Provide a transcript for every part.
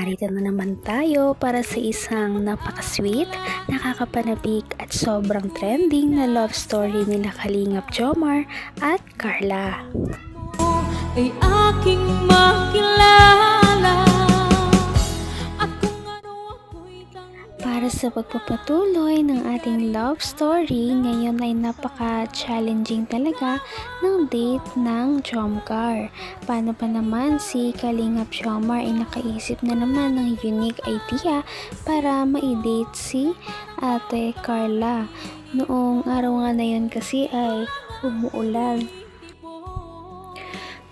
narito na naman tayo para sa isang napaka-sweet, nakakapanabik at sobrang trending na love story nila Kalingap Jomar at Carla. Ay aking makilala at kung ano ako'y Para sa pagpapatuloy ng ating love story, ngayon ay napaka-challenging talaga ng date ng Jomcar. Paano pa naman si Kalingap Jomar ay nakaisip na naman ng unique idea para ma-date si Ate Carla. Noong araw nga na yun kasi ay umuulan.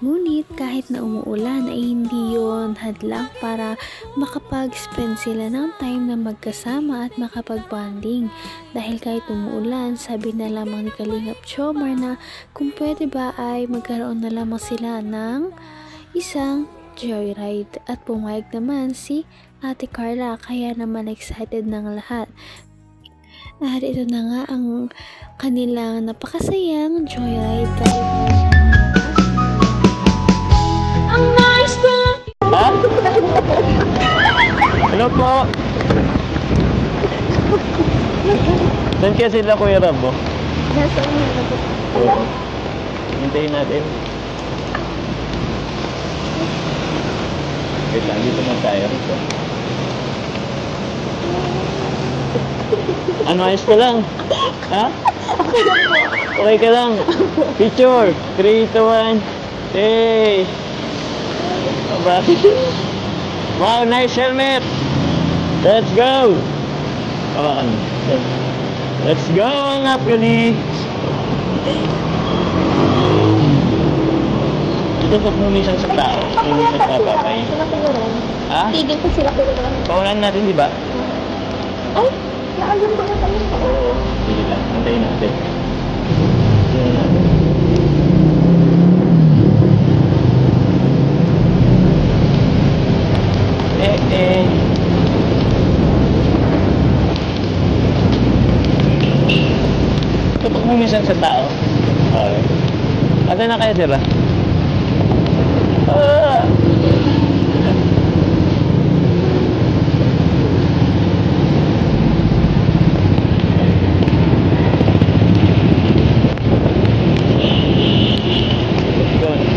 Ngunit kahit na umuulan ay hindi yon hadlang para makapag-spend sila ng time na magkasama at makapag-bonding. Dahil kahit umuulan, sabi na lamang ni Kalingap Jomar na kung pwede ba ay magkaroon na lamang sila ng isang joyride. At pumayag naman si Ate Carla, kaya naman excited ng lahat. At ito na nga ang kanilang napakasayang joyride. Ha? Hello po. Saan kaya sila, Kuya Rabo? Nasa una na po. Hintayin natin. Wait lang, dito na tayo. Ano, ayos ka lang? Ha? Okay ka lang? Picture! 3, 2, 1. Hey! Wow, nice helmet! Let's go! Let's go, Napoli! Ito pa pumisan sa tao. Pumisan sa papay. Sila kuluran. Ha? Tigil po sila kuluran. Pawalan natin, di ba? Ay, naalam ko na tayo. Oo. Sige lang, antayin natin. Antayin natin. Ito pag humisan sa tao. Okay. Ate na kayo sila?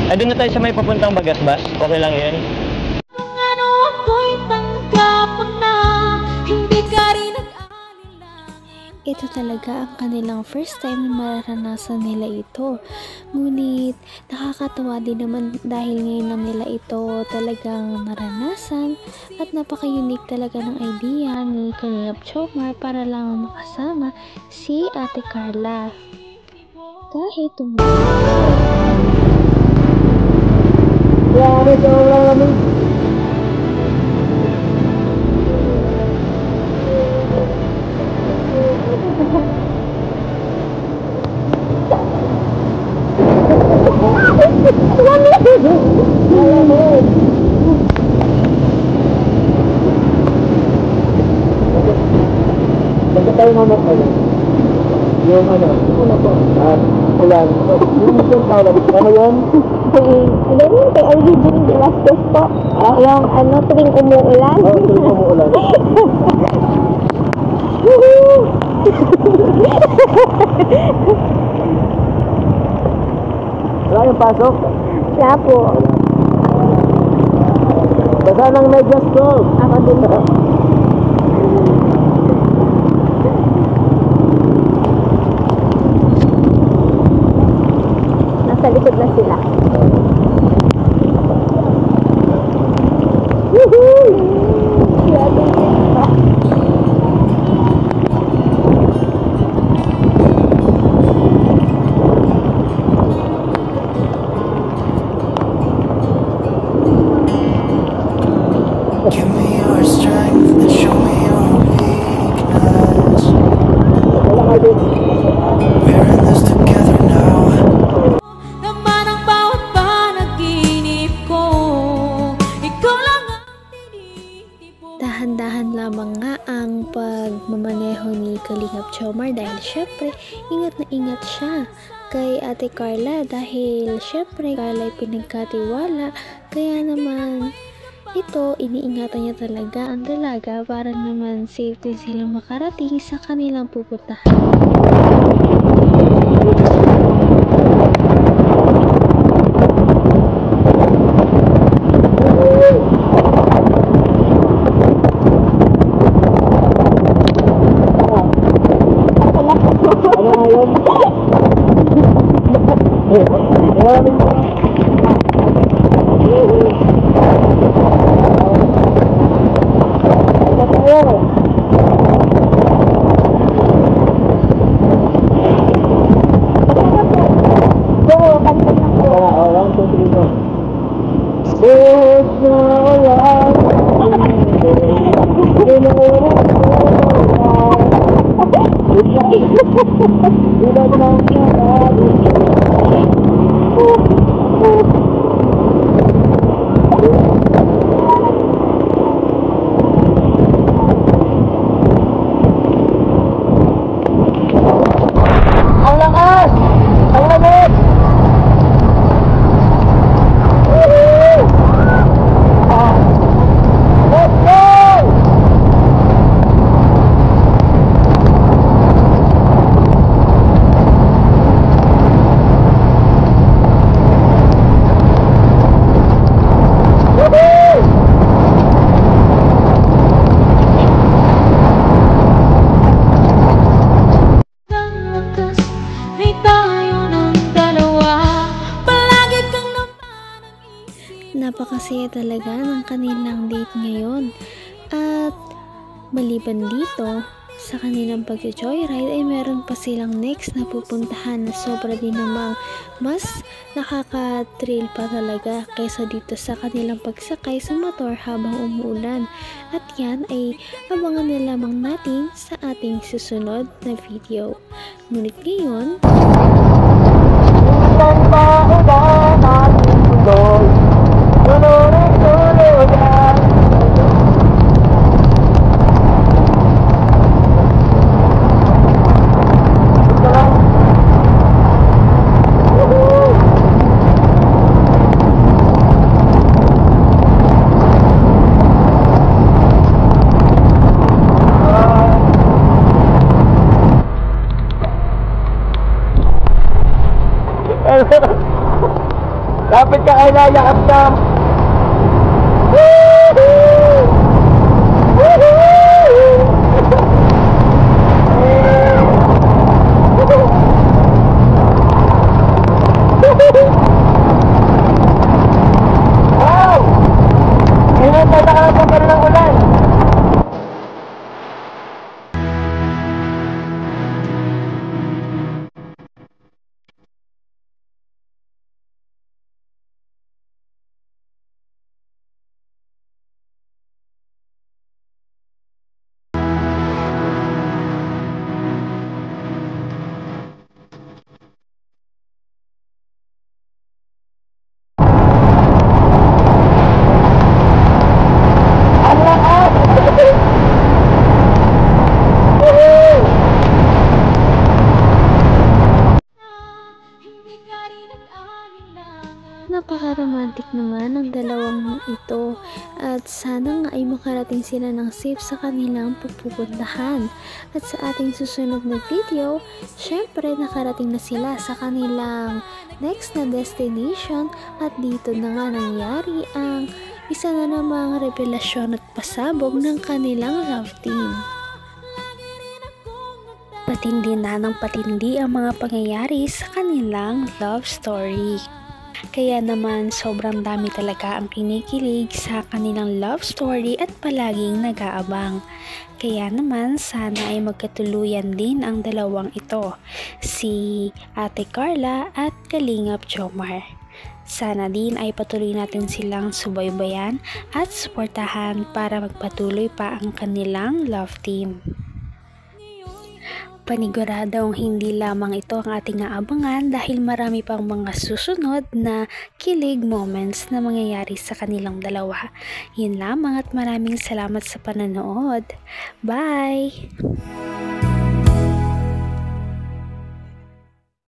Ay, doon na tayo sa may papuntang Bagasbas. Okay lang yan. kung ano ako'y tanggap na hindi ka rin nag-alala. Ito talaga ang kanilang first time na mararanasan nila ito. Ngunit nakakatawa din naman dahil ngayon lang nila ito talagang naranasan at napaka-unique talaga ng idea ni Kalingap Jomar para lang makasama si Ate Carla. Kahit Bakit tayo mamakala? Yung ano po? Ulan. Yung tawag. Ano yun? Hindi rin, kay Alvin Velasquez po. Yung ano, tuwing umuulan. Oo, tuwing umuulan. Wala yung pasok? Wala po. Basta ng medyas ko. Ako din po. Nasa likod na sila. Grabe yun pa. Give me your strength and show me your weakness. We're in this together now. Naman ang bawat panaginip ko, ikaw lang ang tinitipon. dahan-dahan lamang nga ang pagmamaneho ni Kalingap Jomar dahil syempre ingat na ingat siya kay Ate Carla dahil syempre Carla ay pinagkatiwala, kaya naman Ito, iniingatan niya talaga ang dalaga para naman safety silang makarating sa kanilang pupuntahan. Napakasaya talaga ng kanilang date ngayon. At maliban dito, sa kanilang pag-joyride ay meron pa silang next na pupuntahan na sobra din namang mas nakaka-thrill pa talaga kaysa dito sa kanilang pagsakay sa motor habang umuulan. At yan ay abangan na lamang natin sa ating susunod na video. Ngunit ngayon, Lapit ka kay Naya, yakap ka. Wow! Ngayon tayo nakalapag ka ng ulan. Napaka-romantic naman ng dalawang ito at sana nga ay makarating sila ng safe sa kanilang pupuntahan. At sa ating susunod na video, syempre nakarating na sila sa kanilang next na destination at dito na nga nangyari ang isa na namang revelasyon at pasabog ng kanilang love team. Patindi na ng patindi ang mga pangyayari sa kanilang love story. Kaya naman sobrang dami talaga ang kinikilig sa kanilang love story at palaging nag-aabang. Kaya naman sana ay magkatuluyan din ang dalawang ito, si Ate Carla at Kalingap Jomar. Sana din ay patuloy natin silang subaybayan at suportahan para magpatuloy pa ang kanilang love team. Paniguradong hindi lamang ito ang ating aabangan dahil marami pang mga susunod na kilig moments na mangyayari sa kanilang dalawa. Yun lamang at maraming salamat sa panonood. Bye!